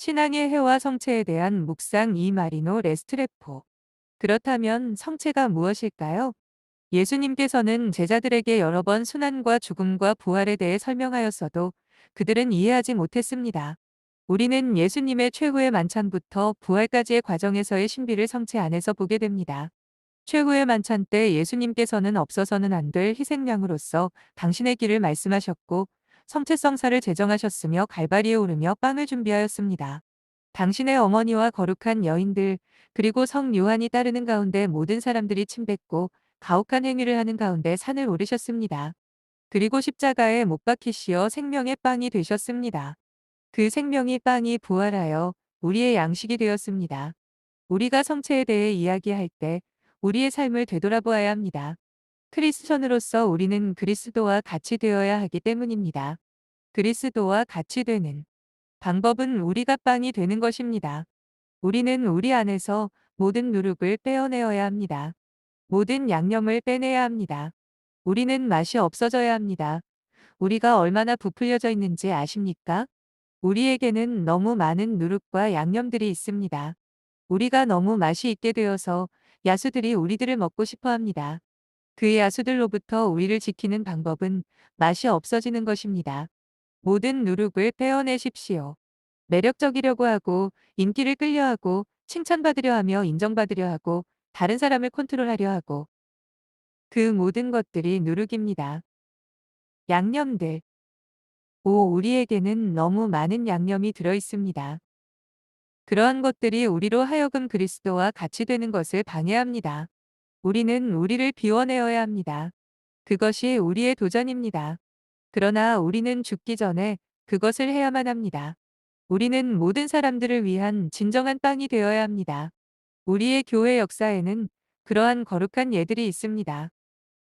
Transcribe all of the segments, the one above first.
신앙의 해와 성체에 대한 묵상 이마리노 레스트레포. 그렇다면 성체가 무엇일까요? 예수님께서는 제자들에게 여러 번 순환과 죽음과 부활에 대해 설명하였어도 그들은 이해하지 못했습니다. 우리는 예수님의 최후의 만찬부터 부활까지의 과정에서의 신비를 성체 안에서 보게 됩니다. 최후의 만찬 때 예수님께서는 없어서는 안 될 희생양으로서 당신의 길을 말씀하셨고 성체성사를 제정하셨으며 갈바리에 오르며 빵을 준비하였습니다. 당신의 어머니와 거룩한 여인들 그리고 성 요한이 따르는 가운데 모든 사람들이 침뱉고 가혹한 행위를 하는 가운데 산을 오르셨습니다. 그리고 십자가에 못 박히시어 생명의 빵이 되셨습니다. 그 생명이 빵이 부활하여 우리의 양식이 되었습니다. 우리가 성체에 대해 이야기할 때 우리의 삶을 되돌아보아야 합니다. 크리스천으로서 우리는 그리스도와 같이 되어야 하기 때문입니다. 그리스도와 같이 되는 방법은 우리가 빵이 되는 것입니다. 우리는 우리 안에서 모든 누룩을 빼어내어야 합니다. 모든 양념을 빼내야 합니다. 우리는 맛이 없어져야 합니다. 우리가 얼마나 부풀려져 있는지 아십니까? 우리에게는 너무 많은 누룩과 양념들이 있습니다. 우리가 너무 맛이 있게 되어서 야수들이 우리들을 먹고 싶어 합니다. 그 야수들로부터 우리를 지키는 방법은 맛이 없어지는 것입니다. 모든 누룩을 빼어내십시오. 매력적이려고 하고 인기를 끌려 하고 칭찬받으려 하며 인정받으려 하고 다른 사람을 컨트롤하려 하고 그 모든 것들이 누룩입니다. 양념들. 우리에게는 너무 많은 양념이 들어 있습니다. 그러한 것들이 우리로 하여금 그리스도와 같이 되는 것을 방해합니다. 우리는 우리를 비워내어야 합니다. 그것이 우리의 도전입니다. 그러나 우리는 죽기 전에 그것을 해야만 합니다. 우리는 모든 사람들을 위한 진정한 빵이 되어야 합니다. 우리의 교회 역사에는 그러한 거룩한 예들이 있습니다.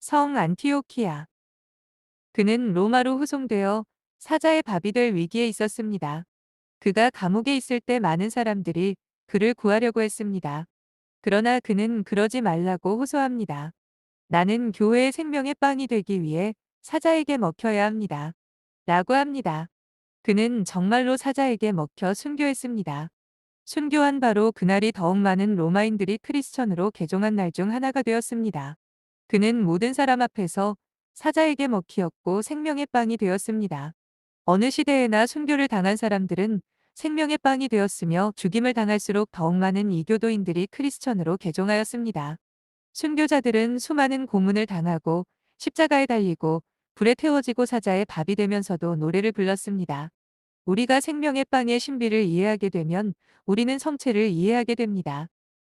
성 안티오키아. 그는 로마로 후송되어 사자의 밥이 될 위기에 있었습니다. 그가 감옥에 있을 때 많은 사람들이 그를 구하려고 했습니다. 그러나 그는 그러지 말라고 호소합니다. 나는 교회의 생명의 빵이 되기 위해 사자에게 먹혀야 합니다. 라고 합니다. 그는 정말로 사자에게 먹혀 순교했습니다. 순교한 바로 그날이 더욱 많은 로마인들이 크리스천으로 개종한 날 중 하나가 되었습니다. 그는 모든 사람 앞에서 사자에게 먹히었고 생명의 빵이 되었습니다. 어느 시대에나 순교를 당한 사람들은 생명의 빵이 되었으며 죽임을 당할수록 더욱 많은 이교도인들이 크리스천으로 개종하였습니다. 순교자들은 수많은 고문을 당하고 십자가에 달리고 불에 태워지고 사자의 밥이 되면서도 노래를 불렀습니다. 우리가 생명의 빵의 신비를 이해하게 되면 우리는 성체를 이해하게 됩니다.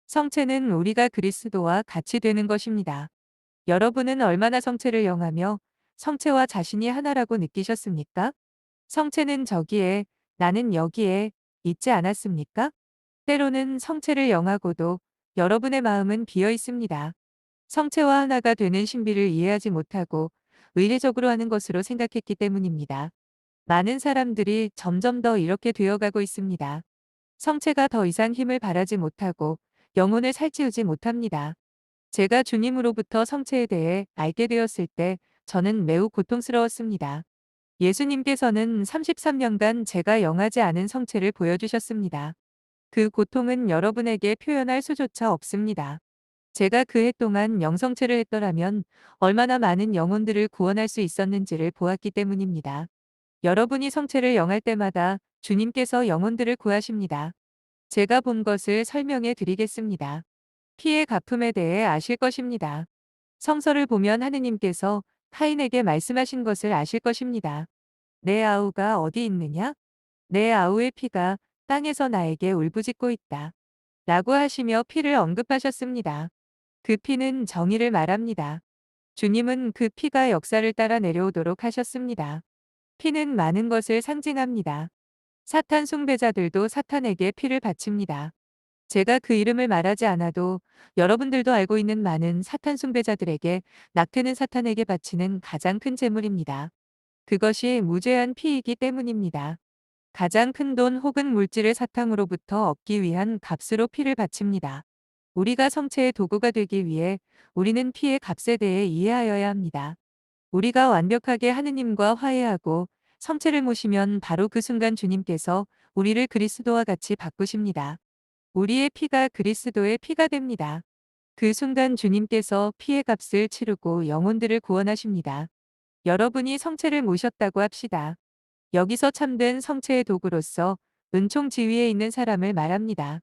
성체는 우리가 그리스도와 같이 되는 것입니다. 여러분은 얼마나 성체를 영하며 성체와 자신이 하나라고 느끼셨습니까? 성체는 저기에, 나는 여기에 있지 않았습니까? 때로는 성체를 영하고도 여러분의 마음은 비어 있습니다. 성체와 하나가 되는 신비를 이해하지 못하고 의례적으로 하는 것으로 생각했기 때문입니다. 많은 사람들이 점점 더 이렇게 되어가고 있습니다. 성체가 더 이상 힘을 발하지 못하고 영혼을 살찌우지 못합니다. 제가 주님으로부터 성체에 대해 알게 되었을 때 저는 매우 고통스러웠습니다. 예수님께서는 33년간 제가 영하지 않은 성체를 보여주셨습니다. 그 고통은 여러분에게 표현할 수조차 없습니다. 제가 그 해 동안 영성체를 했더라면 얼마나 많은 영혼들을 구원할 수 있었는지를 보았기 때문입니다. 여러분이 성체를 영할 때마다 주님께서 영혼들을 구하십니다. 제가 본 것을 설명해 드리겠습니다. 피의 갚음에 대해 아실 것입니다. 성서를 보면 하느님께서 카인에게 말씀하신 것을 아실 것입니다. 내 아우가 어디 있느냐? 내 아우의 피가 땅에서 나에게 울부짖고 있다. 라고 하시며 피를 언급하셨습니다. 그 피는 정의를 말합니다. 주님은 그 피가 역사를 따라 내려오도록 하셨습니다. 피는 많은 것을 상징합니다. 사탄 숭배자들도 사탄에게 피를 바칩니다. 제가 그 이름을 말하지 않아도 여러분들도 알고 있는 많은 사탄 숭배자들에게 낙태는 사탄에게 바치는 가장 큰 재물입니다. 그것이 무죄한 피이기 때문입니다. 가장 큰 돈 혹은 물질을 사탕으로부터 얻기 위한 값으로 피를 바칩니다. 우리가 성체의 도구가 되기 위해 우리는 피의 값에 대해 이해하여야 합니다. 우리가 완벽하게 하느님과 화해하고 성체를 모시면 바로 그 순간 주님께서 우리를 그리스도와 같이 바꾸십니다. 우리의 피가 그리스도의 피가 됩니다. 그 순간 주님께서 피의 값을 치르고 영혼들을 구원하십니다. 여러분이 성체를 모셨다고 합시다. 여기서 참된 성체의 도구로서 은총 지위에 있는 사람을 말합니다.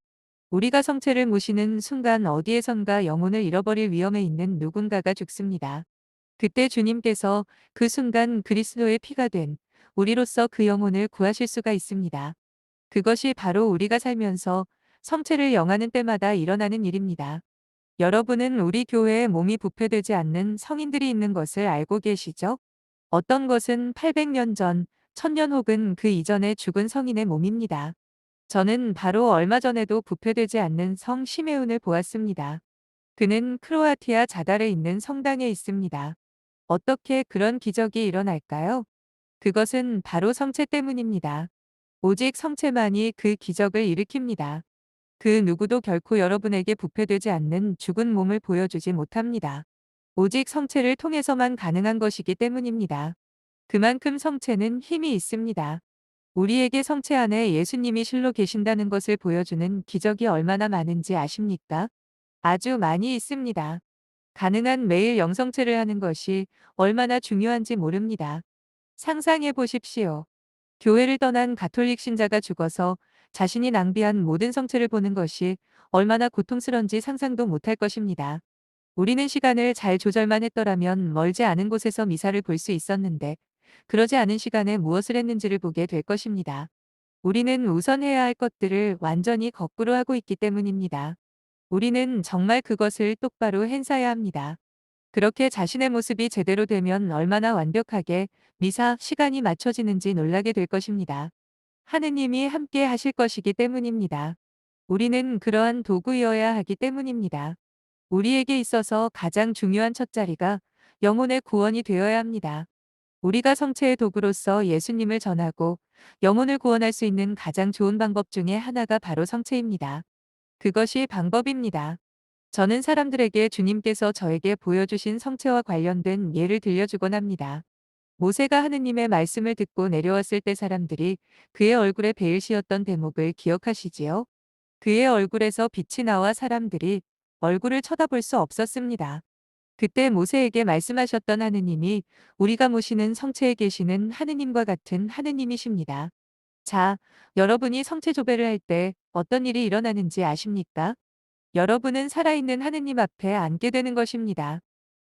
우리가 성체를 모시는 순간 어디에선가 영혼을 잃어버릴 위험에 있는 누군가가 죽습니다. 그때 주님께서 그 순간 그리스도의 피가 된 우리로서 그 영혼을 구하실 수가 있습니다. 그것이 바로 우리가 살면서 성체를 영하는 때마다 일어나는 일입니다. 여러분은 우리 교회에 몸이 부패되지 않는 성인들이 있는 것을 알고 계시죠? 어떤 것은 800년 전, 1000년 혹은 그 이전에 죽은 성인의 몸입니다. 저는 바로 얼마 전에도 부패되지 않는 성 시메온을 보았습니다. 그는 크로아티아 자달에 있는 성당에 있습니다. 어떻게 그런 기적이 일어날까요? 그것은 바로 성체 때문입니다. 오직 성체만이 그 기적을 일으킵니다. 그 누구도 결코 여러분에게 부패되지 않는 죽은 몸을 보여주지 못합니다. 오직 성체를 통해서만 가능한 것이기 때문입니다. 그만큼 성체는 힘이 있습니다. 우리에게 성체 안에 예수님이 실로 계신다는 것을 보여주는 기적이 얼마나 많은지 아십니까? 아주 많이 있습니다. 가능한 매일 영성체를 하는 것이 얼마나 중요한지 모릅니다. 상상해 보십시오. 교회를 떠난 가톨릭 신자가 죽어서 자신이 낭비한 모든 성체를 보는 것이 얼마나 고통스러운지 상상도 못할 것입니다. 우리는 시간을 잘 조절만 했더라면 멀지 않은 곳에서 미사를 볼 수 있었는데 그러지 않은 시간에 무엇을 했는지를 보게 될 것입니다. 우리는 우선 해야 할 것들을 완전히 거꾸로 하고 있기 때문입니다. 우리는 정말 그것을 똑바로 행사해야 합니다. 그렇게 자신의 모습이 제대로 되면 얼마나 완벽하게 미사 시간이 맞춰지는지 놀라게 될 것입니다. 하느님이 함께 하실 것이기 때문입니다. 우리는 그러한 도구여야 하기 때문입니다. 우리에게 있어서 가장 중요한 첫자리가 영혼의 구원이 되어야 합니다. 우리가 성체의 도구로서 예수님을 전하고 영혼을 구원할 수 있는 가장 좋은 방법 중에 하나가 바로 성체입니다. 그것이 방법입니다. 저는 사람들에게 주님께서 저에게 보여주신 성체와 관련된 예를 들려주곤 합니다. 모세가 하느님의 말씀을 듣고 내려왔을 때 사람들이 그의 얼굴에 베일 씌었던 대목을 기억하시지요? 그의 얼굴에서 빛이 나와 사람들이 얼굴을 쳐다볼 수 없었습니다. 그때 모세에게 말씀하셨던 하느님이 우리가 모시는 성체에 계시는 하느님과 같은 하느님이십니다. 자, 여러분이 성체 조배를 할 때 어떤 일이 일어나는지 아십니까? 여러분은 살아있는 하느님 앞에 앉게 되는 것입니다.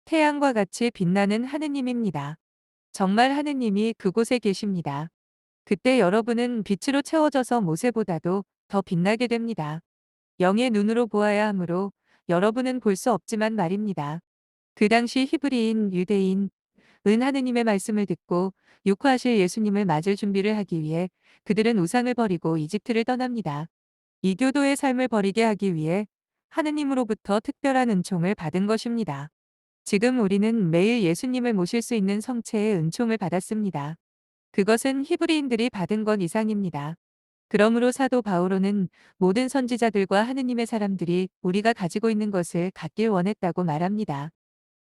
태양과 같이 빛나는 하느님입니다. 정말 하느님이 그곳에 계십니다. 그때 여러분은 빛으로 채워져서 모세보다도 더 빛나게 됩니다. 영의 눈으로 보아야 하므로 여러분은 볼 수 없지만 말입니다. 그 당시 히브리인, 유대인, 은 하느님의 말씀을 듣고 육화하실 예수님을 맞을 준비를 하기 위해 그들은 우상을 버리고 이집트를 떠납니다. 이교도의 삶을 버리게 하기 위해 하느님으로부터 특별한 은총을 받은 것입니다. 지금 우리는 매일 예수님을 모실 수 있는 성체의 은총을 받았습니다. 그것은 히브리인들이 받은 것 이상입니다. 그러므로 사도 바오로는 모든 선지자들과 하느님의 사람들이 우리가 가지고 있는 것을 갖길 원했다고 말합니다.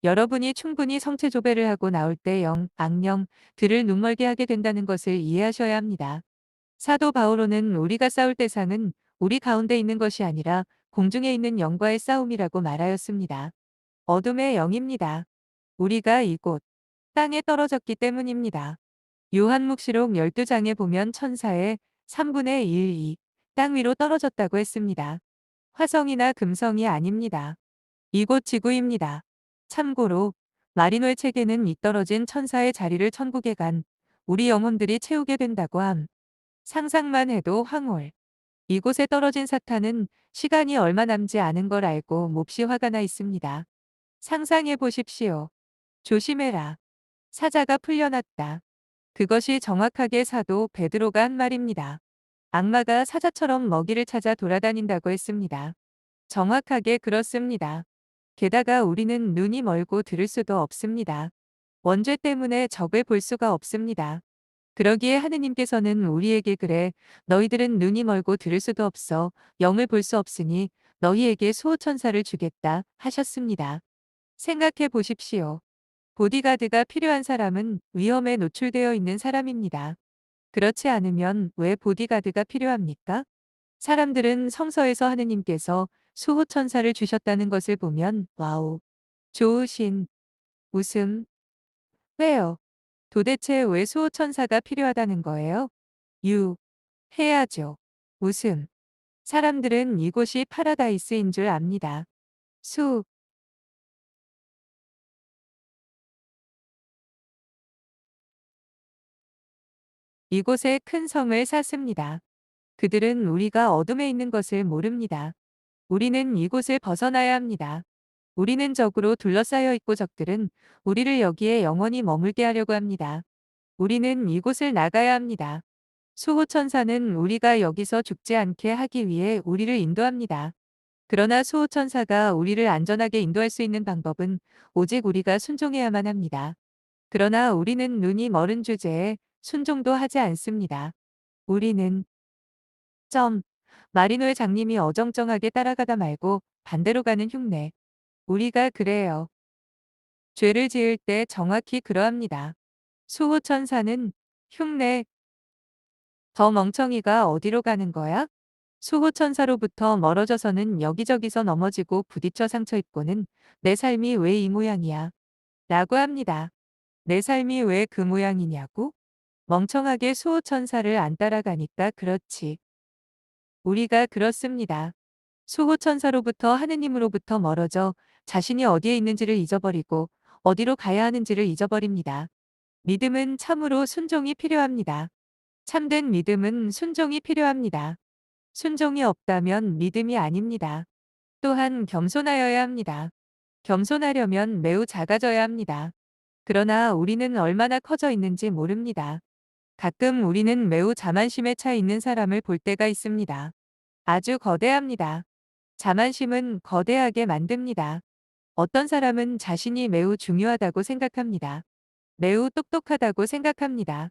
여러분이 충분히 성체 조배를 하고 나올 때 악령, 들을 눈멀게 하게 된다는 것을 이해하셔야 합니다. 사도 바오로는 우리가 싸울 대상은 우리 가운데 있는 것이 아니라 공중에 있는 영과의 싸움이라고 말하였습니다. 어둠의 영입니다. 우리가 이곳 땅에 떨어졌기 때문입니다. 요한묵시록 12장에 보면 천사의 3분의 1, 2, 땅 위로 떨어졌다고 했습니다. 화성이나 금성이 아닙니다. 이곳 지구입니다. 참고로 마리노의 책에는 이 떨어진 천사의 자리를 천국에 간 우리 영혼들이 채우게 된다고 함. 상상만 해도 황홀. 이곳에 떨어진 사탄은 시간이 얼마 남지 않은 걸 알고 몹시 화가 나 있습니다. 상상해 보십시오. 조심해라. 사자가 풀려났다. 그것이 정확하게 사도 베드로가 한 말입니다. 악마가 사자처럼 먹이를 찾아 돌아다닌다고 했습니다. 정확하게 그렇습니다. 게다가 우리는 눈이 멀고 들을 수도 없습니다. 원죄 때문에 적을 볼 수가 없습니다. 그러기에 하느님께서는 우리에게 그래 너희들은 눈이 멀고 들을 수도 없어 영을 볼 수 없으니 너희에게 수호천사를 주겠다 하셨습니다. 생각해 보십시오. 보디가드가 필요한 사람은 위험에 노출되어 있는 사람입니다. 그렇지 않으면 왜 보디가드가 필요합니까? 사람들은 성서에서 하느님께서 수호천사를 주셨다는 것을 보면 와우, 좋으신, 웃음, 왜요? 도대체 왜 수호천사가 필요하다는 거예요? 유, 해야죠. 웃음. 사람들은 이곳이 파라다이스인 줄 압니다. 수, 이곳에 큰 성을 샀습니다. 그들은 우리가 어둠에 있는 것을 모릅니다. 우리는 이곳을 벗어나야 합니다. 우리는 적으로 둘러싸여 있고 적들은 우리를 여기에 영원히 머물게 하려고 합니다. 우리는 이곳을 나가야 합니다. 수호천사는 우리가 여기서 죽지 않게 하기 위해 우리를 인도합니다. 그러나 수호천사가 우리를 안전하게 인도할 수 있는 방법은 오직 우리가 순종해야만 합니다. 그러나 우리는 눈이 멀은 주제에 순종도 하지 않습니다. 우리는 마리노의 장님이 어정쩡하게 따라가다 말고 반대로 가는 흉내. 우리가 그래요. 죄를 지을 때 정확히 그러합니다. 수호천사는 흉내. 더 멍청이가 어디로 가는 거야? 수호천사로부터 멀어져서는 여기저기서 넘어지고 부딪혀 상처 입고는 내 삶이 왜 이 모양이야? 라고 합니다. 내 삶이 왜 그 모양이냐고? 멍청하게 수호천사를 안 따라가니까 그렇지. 우리가 그렇습니다. 수호천사로부터 하느님으로부터 멀어져 자신이 어디에 있는지를 잊어버리고 어디로 가야 하는지를 잊어버립니다. 믿음은 참으로 순종이 필요합니다. 참된 믿음은 순종이 필요합니다. 순종이 없다면 믿음이 아닙니다. 또한 겸손하여야 합니다. 겸손하려면 매우 작아져야 합니다. 그러나 우리는 얼마나 커져 있는지 모릅니다. 가끔 우리는 매우 자만심에 차 있는 사람을 볼 때가 있습니다. 아주 거대합니다. 자만심은 거대하게 만듭니다. 어떤 사람은 자신이 매우 중요하다고 생각합니다. 매우 똑똑하다고 생각합니다.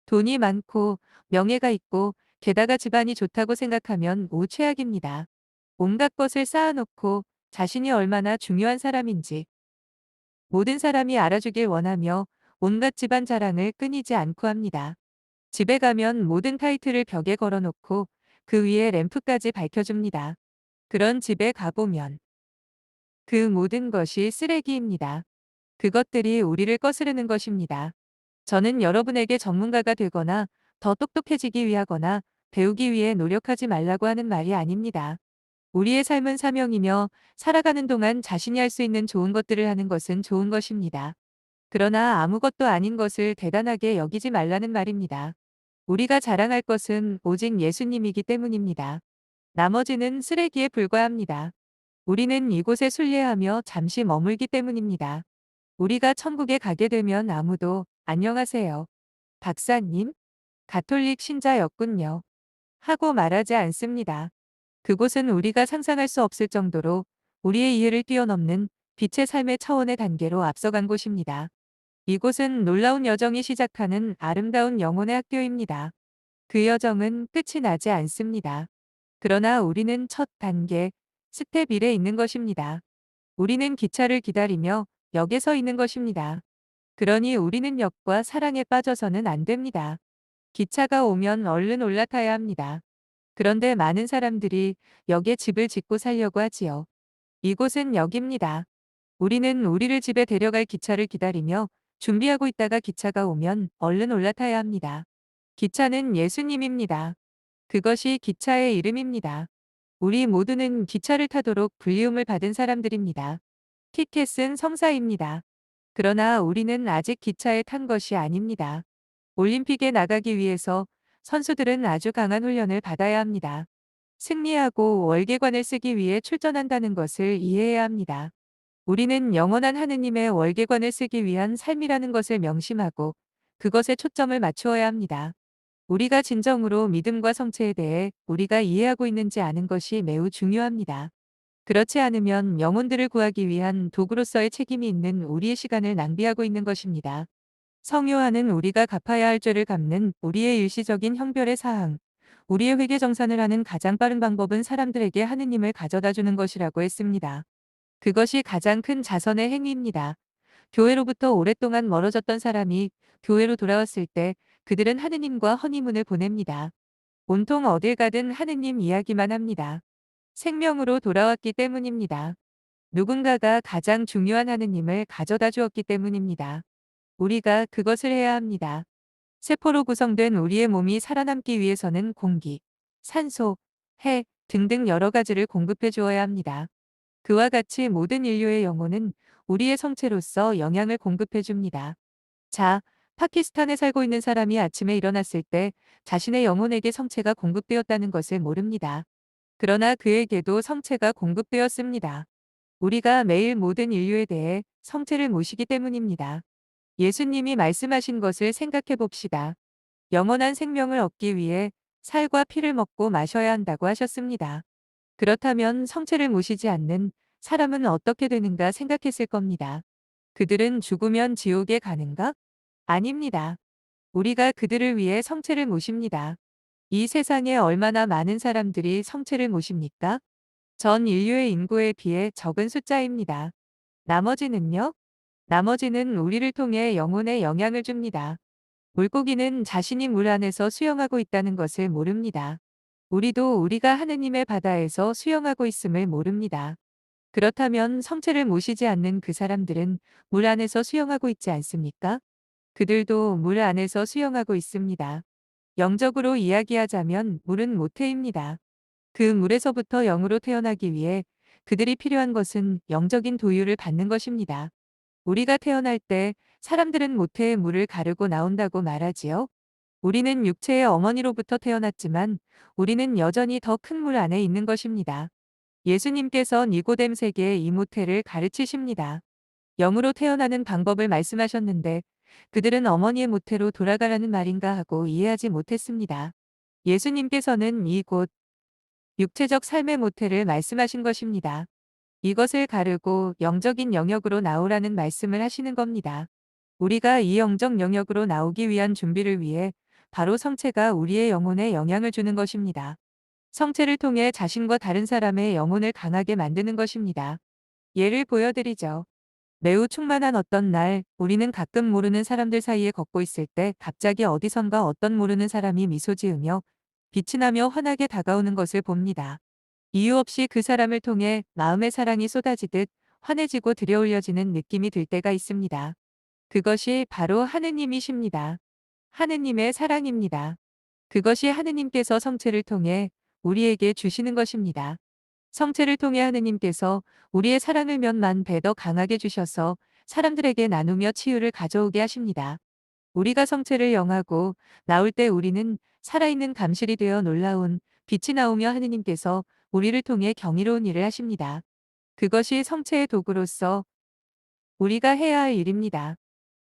돈이 많고 명예가 있고 게다가 집안이 좋다고 생각하면 최악입니다. 온갖 것을 쌓아놓고 자신이 얼마나 중요한 사람인지 모든 사람이 알아주길 원하며 온갖 집안 자랑을 끊이지 않고 합니다. 집에 가면 모든 타이틀을 벽에 걸어놓고 그 위에 램프까지 밝혀줍니다. 그런 집에 가보면 그 모든 것이 쓰레기입니다. 그것들이 우리를 거스르는 것입니다. 저는 여러분에게 전문가가 되거나 더 똑똑해지기 위하거나 배우기 위해 노력하지 말라고 하는 말이 아닙니다. 우리의 삶은 사명이며 살아가는 동안 자신이 할 수 있는 좋은 것들을 하는 것은 좋은 것입니다. 그러나 아무것도 아닌 것을 대단하게 여기지 말라는 말입니다. 우리가 자랑할 것은 오직 예수님이기 때문입니다. 나머지는 쓰레기에 불과합니다. 우리는 이곳에 순례하며 잠시 머물기 때문입니다. 우리가 천국에 가게 되면 아무도 안녕하세요. 박사님, 가톨릭 신자였군요. 하고 말하지 않습니다. 그곳은 우리가 상상할 수 없을 정도로 우리의 이해를 뛰어넘는 빛의 삶의 차원의 단계로 앞서간 곳입니다. 이곳은 놀라운 여정이 시작하는 아름다운 영혼의 학교입니다. 그 여정은 끝이 나지 않습니다. 그러나 우리는 첫 단계, 스텝 1에 있는 것입니다. 우리는 기차를 기다리며 역에 서 있는 것입니다. 그러니 우리는 역과 사랑에 빠져서는 안 됩니다. 기차가 오면 얼른 올라타야 합니다. 그런데 많은 사람들이 역에 집을 짓고 살려고 하지요. 이곳은 역입니다. 우리는 우리를 집에 데려갈 기차를 기다리며 준비하고 있다가 기차가 오면 얼른 올라타야 합니다. 기차는 예수님입니다. 그것이 기차의 이름입니다. 우리 모두는 기차를 타도록 불리움을 받은 사람들입니다. 티켓은 성사입니다. 그러나 우리는 아직 기차에 탄 것이 아닙니다. 올림픽에 나가기 위해서 선수들은 아주 강한 훈련을 받아야 합니다. 승리하고 월계관을 쓰기 위해 출전한다는 것을 이해해야 합니다. 우리는 영원한 하느님의 월계관을 쓰기 위한 삶이라는 것을 명심하고 그것에 초점을 맞추어야 합니다. 우리가 진정으로 믿음과 성체에 대해 우리가 이해하고 있는지 아는 것이 매우 중요합니다. 그렇지 않으면 영혼들을 구하기 위한 도구로서의 책임이 있는 우리의 시간을 낭비하고 있는 것입니다. 성요하는 우리가 갚아야 할 죄를 갚는 우리의 일시적인 형별의 사항. 우리의 회개 정산을 하는 가장 빠른 방법은 사람들에게 하느님을 가져다 주는 것이라고 했습니다. 그것이 가장 큰 자선의 행위입니다. 교회로부터 오랫동안 멀어졌던 사람이 교회로 돌아왔을 때 그들은 하느님과 허니문을 보냅니다. 온통 어딜 가든 하느님 이야기만 합니다. 생명으로 돌아왔기 때문입니다. 누군가가 가장 중요한 하느님을 가져다 주었기 때문입니다. 우리가 그것을 해야 합니다. 세포로 구성된 우리의 몸이 살아남기 위해서는 공기, 산소, 해 등등 여러 가지를 공급해 주어야 합니다. 그와 같이 모든 인류의 영혼은 우리의 성체로서 영양을 공급해 줍니다. 자, 파키스탄에 살고 있는 사람이 아침에 일어났을 때 자신의 영혼에게 성체가 공급되었다는 것을 모릅니다. 그러나 그에게도 성체가 공급되었습니다. 우리가 매일 모든 인류에 대해 성체를 모시기 때문입니다. 예수님이 말씀하신 것을 생각해 봅시다. 영원한 생명을 얻기 위해 살과 피를 먹고 마셔야 한다고 하셨습니다. 그렇다면 성체를 모시지 않는 사람은 어떻게 되는가 생각했을 겁니다. 그들은 죽으면 지옥에 가는가? 아닙니다. 우리가 그들을 위해 성체를 모십니다. 이 세상에 얼마나 많은 사람들이 성체를 모십니까? 전 인류의 인구에 비해 적은 숫자입니다. 나머지는요? 나머지는 우리를 통해 영혼에 영향을 줍니다. 물고기는 자신이 물 안에서 수영하고 있다는 것을 모릅니다. 우리도 우리가 하느님의 바다에서 수영하고 있음을 모릅니다. 그렇다면 성체를 모시지 않는 그 사람들은 물 안에서 수영하고 있지 않습니까? 그들도 물 안에서 수영하고 있습니다. 영적으로 이야기하자면 물은 모태입니다. 그 물에서부터 영으로 태어나기 위해 그들이 필요한 것은 영적인 도유를 받는 것입니다. 우리가 태어날 때 사람들은 모태의 물을 가르고 나온다고 말하지요. 우리는 육체의 어머니로부터 태어났지만 우리는 여전히 더 큰 물 안에 있는 것입니다. 예수님께서 니고뎀에게 이 모태를 가르치십니다. 영으로 태어나는 방법을 말씀하셨는데 그들은 어머니의 모태로 돌아가라는 말인가 하고 이해하지 못했습니다. 예수님께서는 이곳 육체적 삶의 모태를 말씀하신 것입니다. 이것을 가르고 영적인 영역으로 나오라는 말씀을 하시는 겁니다. 우리가 이 영적 영역으로 나오기 위한 준비를 위해 바로 성체가 우리의 영혼에 영향을 주는 것입니다. 성체를 통해 자신과 다른 사람의 영혼을 강하게 만드는 것입니다. 예를 보여드리죠. 매우 충만한 어떤 날, 우리는 가끔 모르는 사람들 사이에 걷고 있을 때 갑자기 어디선가 어떤 모르는 사람이 미소 지으며 빛이 나며 환하게 다가오는 것을 봅니다. 이유 없이 그 사람을 통해 마음의 사랑이 쏟아지듯 환해지고 들여올려지는 느낌이 들 때가 있습니다. 그것이 바로 하느님이십니다. 하느님의 사랑입니다. 그것이 하느님께서 성체를 통해 우리에게 주시는 것입니다. 성체를 통해 하느님께서 우리의 사랑을 몇만 배 더 강하게 주셔서 사람들에게 나누며 치유를 가져오게 하십니다. 우리가 성체를 영하고 나올 때 우리는 살아있는 감실이 되어 놀라운 빛이 나오며 하느님께서 우리를 통해 경이로운 일을 하십니다. 그것이 성체의 도구로서 우리가 해야 할 일입니다.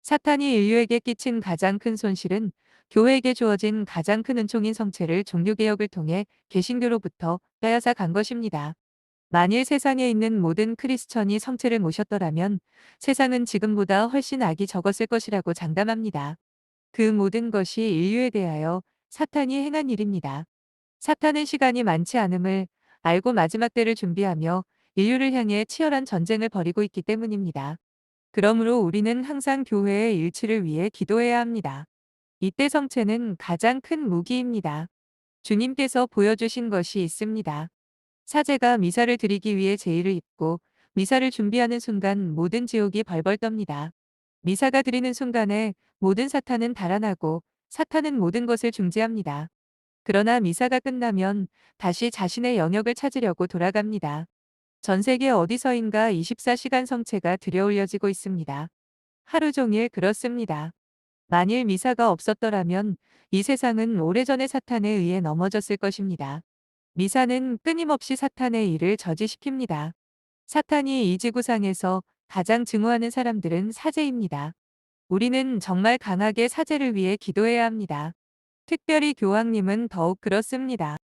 사탄이 인류에게 끼친 가장 큰 손실은 교회에게 주어진 가장 큰 은총인 성체를 종교개혁을 통해 개신교로부터 빼앗아 간 것입니다. 만일 세상에 있는 모든 크리스천이 성체를 모셨더라면 세상은 지금보다 훨씬 악이 적었을 것이라고 장담합니다. 그 모든 것이 인류에 대하여 사탄이 행한 일입니다. 사탄은 시간이 많지 않음을 알고 마지막 때를 준비하며 인류를 향해 치열한 전쟁을 벌이고 있기 때문입니다. 그러므로 우리는 항상 교회의 일치를 위해 기도해야 합니다. 이때 성체는 가장 큰 무기입니다. 주님께서 보여주신 것이 있습니다. 사제가 미사를 드리기 위해 제의를 입고 미사를 준비하는 순간 모든 지옥이 벌벌 떱니다. 미사가 드리는 순간에 모든 사탄은 달아나고 사탄은 모든 것을 중지합니다. 그러나 미사가 끝나면 다시 자신의 영역을 찾으려고 돌아갑니다. 전 세계 어디서인가 24시간 성체가 들여올려지고 있습니다. 하루 종일 그렇습니다. 만일 미사가 없었더라면 이 세상은 오래전에 사탄에 의해 넘어졌을 것입니다. 미사는 끊임없이 사탄의 일을 저지시킵니다. 사탄이 이 지구상에서 가장 증오하는 사람들은 사제입니다. 우리는 정말 강하게 사제를 위해 기도해야 합니다. 특별히 교황님은 더욱 그렇습니다.